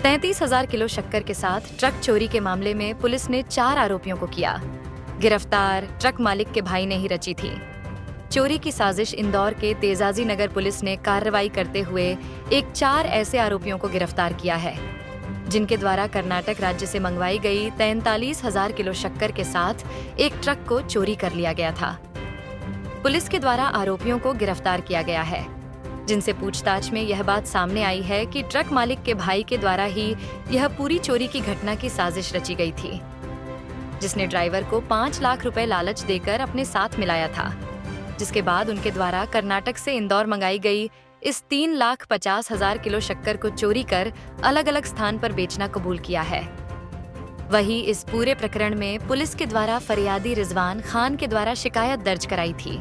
33,000 kilo शक्कर के साथ ट्रक चोरी के मामले में पुलिस ने 4 आरोपियों को किया गिरफ्तार। ट्रक मालिक के भाई ने ही रची थी चोरी की साजिश। इंदौर के तेजाजी नगर पुलिस ने कार्रवाई करते हुए 4 ऐसे आरोपियों को गिरफ्तार किया है जिनके द्वारा कर्नाटक राज्य से मंगवाई गई 43,000 किलो शक्कर के साथ एक ट्रक को चोरी कर लिया गया था। पुलिस के द्वारा आरोपियों को गिरफ्तार किया गया है, जिनसे पूछताछ में यह बात सामने आई है कि ट्रक मालिक के भाई के द्वारा ही यह पूरी चोरी की घटना की साजिश रची गई थी, जिसने ड्राइवर को 5 लाख रुपए लालच देकर अपने साथ मिलाया था, जिसके बाद उनके द्वारा कर्नाटक से इंदौर मंगाई गई इस 3,50,000 किलो शक्कर को चोरी कर अलग अलग स्थान पर बेचना कबूल किया है। वहीं इस पूरे प्रकरण में पुलिस के द्वारा फरियादी रिजवान खान के द्वारा शिकायत दर्ज कराई थी,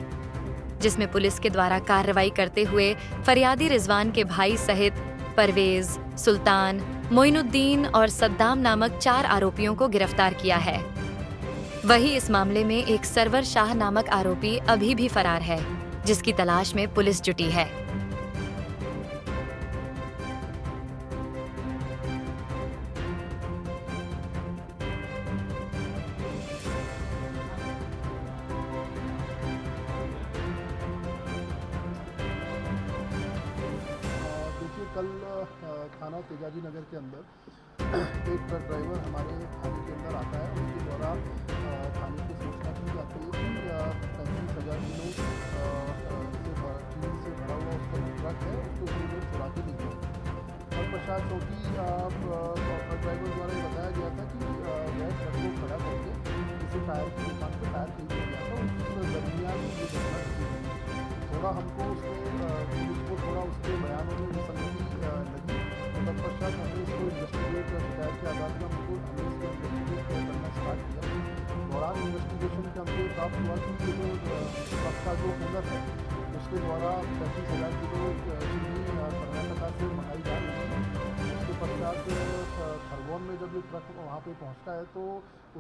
जिसमें पुलिस के द्वारा कार्रवाई करते हुए फरियादी रिजवान के भाई सहित परवेज, सुल्तान, मोइनुद्दीन और सद्दाम नामक 4 आरोपियों को गिरफ्तार किया है। वहीं इस मामले में एक सरवर शाह नामक आरोपी अभी भी फरार है, जिसकी तलाश में पुलिस जुटी है। देखिए कल थाना तेजाजी नगर के अंदर एक ट्रक ड्राइवर हमारे थाने के अंदर आता है। उसके द्वारा थाने को सूचना की जाती है कि 35,000 किलो चीनी से भरा हुआ उसका जो ट्रक है उसको कोई लोग चुरा के ले गए। तत्पश्चात चौकी ट्रक ड्राइवर द्वारा ये बताया गया था कि वह ट्रक को खड़ा करके किसी टायर की दुकान पर टायर खरीदने गया था। उस दरमियान ये घटना घटी। थोड़ा हमको पुलिस को थोड़ा उसके बयानों में विसंगति लगी, तो तत्पश्चात हमने इसको इन्वेस्टिगेट शिकायत के आधार पर हमने इसको इन्वेस्टिगेट करना स्टार्ट किया। दौरान इन्वेस्टिगेशन के हमको प्राप्त हुआ कि ये जो ट्रक का जो ओनर है उसके द्वारा 35,000 किलो चीनी कर्नाटका से मंगाई जा रही है। उसके पश्चात खरगोन में जब ये ट्रक वहाँ पे पहुँचता है तो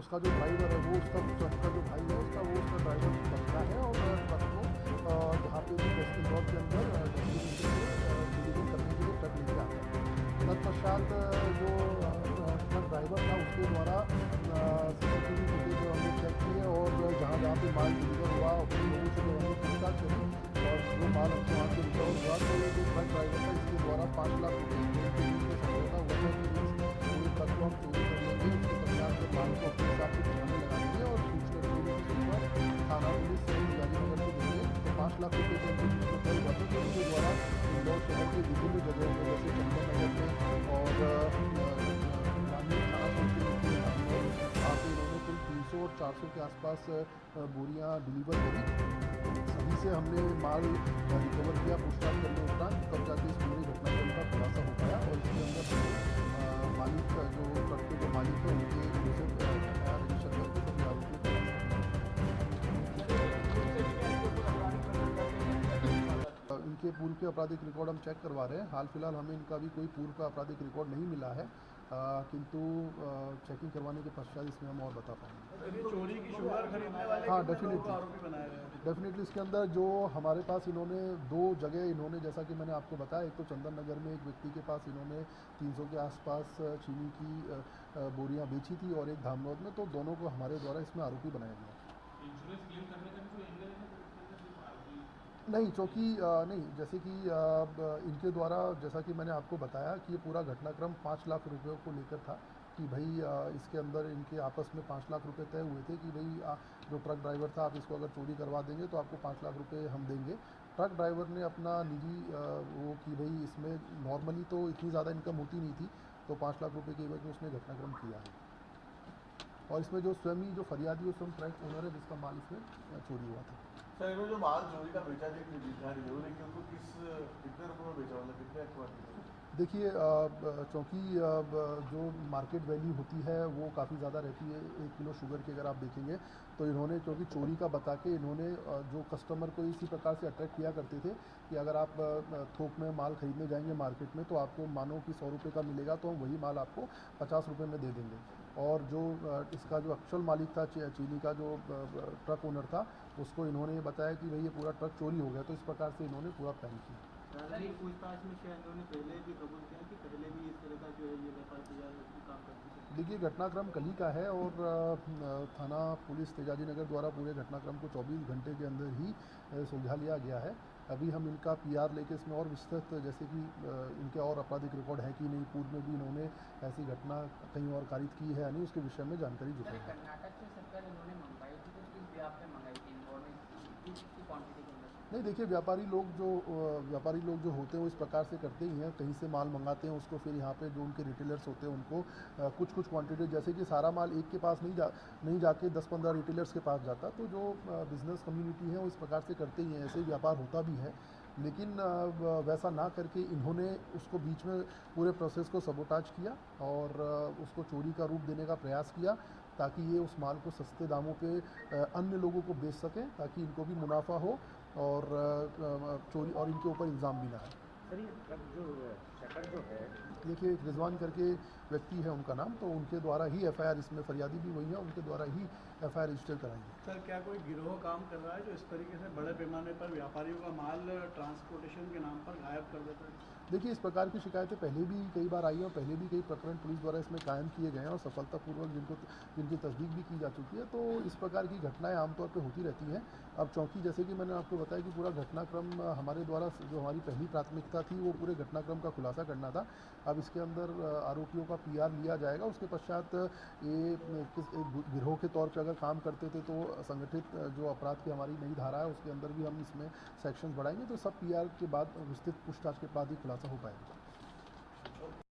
उसका जो ड्राइवर है वो उसका ट्रक का जो भाई है उसका ड्राइवर बनता है और ट्रक को जहाँ पे भी इंदौर के अंदर डिलीवरी करने के लिए ट्रक लेके आता है। तत्पश्चात जो ट्रक ड्राइवर था उसके द्वारा CCTV फुटेज जो हमने चेक किए और जहाँ जहाँ पे माल डिलीवर हुआ अपने लोगों से जो हमने पूछताछ करी और जो माल हमसे वहाँ से रिकवर हुआ तो ये जो ट्रक ड्राइवर था इसके द्वारा 5 लाख रुपये के बीच में समझौता हुआ था कि पूरे ट्रक को हम चोरी कर लेंगे। उसके पश्चात जब माल को अपने हिसाब से ठिकाने लगा देंगे और सूचना थाना पुलिस तेजाजी नगर को देंगे तो 5 लाख रुपये के बीच में तय हुआ था। तो उनके द्वारा इंदौर शहर के विभिन्न जगहों पर जैसे चंदन नगर में और ग्रामीण थाना चौकी में वहाँ पे इन्होंने कुल 300 और 400 के आसपास बोरियाँ डिलीवर करी। सभी से हमने माल रिकवर किया पूछताछ करने उपरांत, तब जाके इस पूरी घटनाक्रम का खुलासा हो पाया और इसके अंदर मालिक जो ट्रक के जो मालिक है उनके रजिस्टर करके सभी आरोपियों को इनके पूर्व के आपराधिक रिकॉर्ड हम चेक करवा रहे हैं। हाल फिलहाल हमें इनका भी कोई पूर्व का आपराधिक रिकॉर्ड नहीं मिला है, किंतु चेकिंग करवाने के पश्चात इसमें हम और बता पाएंगे। चोरी की शुगर खरीदने वाले हाँ डेफिनेटली इसके अंदर जो हमारे पास इन्होंने 2 जगह इन्होंने जैसा कि मैंने आपको बताया, एक तो चंदन नगर में एक व्यक्ति के पास इन्होंने 300 के आसपास चीनी की बोरियां बेची थी और एक धामनौद में, तो दोनों को हमारे द्वारा इसमें आरोपी बनाया गया। नहीं चूँकि नहीं, जैसे कि इनके द्वारा जैसा कि मैंने आपको बताया कि ये पूरा घटनाक्रम 5 लाख रुपयों को लेकर था कि भाई इसके अंदर इनके आपस में 5 लाख रुपए तय हुए थे कि भाई जो ट्रक ड्राइवर था आप इसको अगर चोरी करवा देंगे तो आपको 5 लाख रुपए हम देंगे। ट्रक ड्राइवर ने अपना निजी वो कि भाई इसमें नॉर्मली तो इतनी ज़्यादा इनकम होती नहीं थी, तो 5 लाख रुपये की वजह उसने घटनाक्रम किया है। और इसमें जो स्वयं ही जो फरियादी है स्वयं ट्रक ओनर है जिसका माल इसमें चोरी हुआ था। सर इन्होंने जो माल चोरी का बेचा लेकिन उनको कितने रुपये में बेचा, मतलब कितने एक्वार्ड? देखिए चूँकि जो मार्केट वैल्यू होती है वो काफ़ी ज़्यादा रहती है 1 किलो शुगर की अगर आप देखेंगे तो इन्होंने क्योंकि चोरी का बता के इन्होंने जो कस्टमर को इसी प्रकार से अट्रैक्ट किया करते थे कि अगर आप थोक में माल खरीदने जाएंगे मार्केट में तो आपको मानो कि 100 रुपये का मिलेगा तो हम वही माल आपको 50 रुपये में दे देंगे। और जो इसका जो एक्चुअल मालिक था चीनी का जो ट्रक ओनर था उसको इन्होंने बताया कि भाई ये पूरा ट्रक चोरी हो गया, तो इस प्रकार से इन्होंने पूरा प्लान किया। पूछताछ में शायद उन्होंने पहले भी कबूल किया कि पहले भी इस तरह का जो है ये व्यापार देखिए घटनाक्रम कल ही का है और थाना पुलिस तेजाजी नगर द्वारा पूरे घटनाक्रम को 24 घंटे के अंदर ही सुलझा लिया गया है। अभी हम इनका पीआर लेके इसमें और विस्तृत जैसे कि इनके और आपराधिक रिकॉर्ड है कि नहीं, पूर्व में भी इन्होंने ऐसी घटना कहीं और कारित की है या नहीं, उसके विषय में जानकारी जुटाएंगे। कर्नाटक से सरकार इन्होंने मंगाई थी, तो किस व्याप में मंगाई थी इन्होंने, कितनी क्वांटिटी के अंदर? नहीं देखिए, व्यापारी लोग जो होते हैं वो इस प्रकार से करते ही हैं, कहीं से माल मंगाते हैं उसको फिर यहाँ पे जो उनके रिटेलर्स होते हैं उनको कुछ क्वांटिटी, जैसे कि सारा माल एक के पास नहीं जाके 10-15 रिटेलर्स के पास जाता, तो जो बिज़नेस कम्युनिटी है वो इस प्रकार से करते ही हैं, ऐसे ही व्यापार होता भी है। लेकिन वैसा ना करके इन्होंने उसको बीच में पूरे प्रोसेस को सबोटाज किया और उसको चोरी का रूप देने का प्रयास किया, ताकि ये उस माल को सस्ते दामों पे अन्य लोगों को बेच सकें, ताकि इनको भी मुनाफा हो और चोरी और इनके ऊपर इल्ज़ाम भी ना आए। सर ये ट्रक जो शटर जो है, देखिए रिजवान करके व्यक्ति है उनका नाम, तो उनके द्वारा ही एफआईआर, इसमें फरियादी भी वही है, उनके द्वारा ही एफआईआर रजिस्टर कराएंगे। सर क्या कोई गिरोह काम कर रहा है जो इस तरीके से बड़े पैमाने पर व्यापारियों का माल ट्रांसपोर्टेशन के नाम पर गायब कर देता है? देखिए इस प्रकार की शिकायतें पहले भी कई बार आई हैं और पहले भी कई प्रकरण पुलिस द्वारा इसमें कायम किए गए हैं और सफलतापूर्वक जिनकी तस्दीक भी की जा चुकी है, तो इस प्रकार की घटनाएं आमतौर पर होती रहती हैं। अब चौकी, जैसे कि मैंने आपको बताया कि पूरा घटनाक्रम हमारे द्वारा जो हमारी पहली प्राथमिकता थी वो पूरे घटनाक्रम का खुलासा करना था। अब इसके अंदर आरोपियों का पीआर लिया जाएगा, उसके पश्चात ये एक गिरोह के तौर पर अगर काम करते थे तो संगठित जो अपराध की हमारी नई धारा है उसके अंदर भी हम इसमें सेक्शंस बढ़ाएंगे, तो सब पीआर के बाद विस्तृत पूछताछ के बाद ही खुलासा हो पाएगा।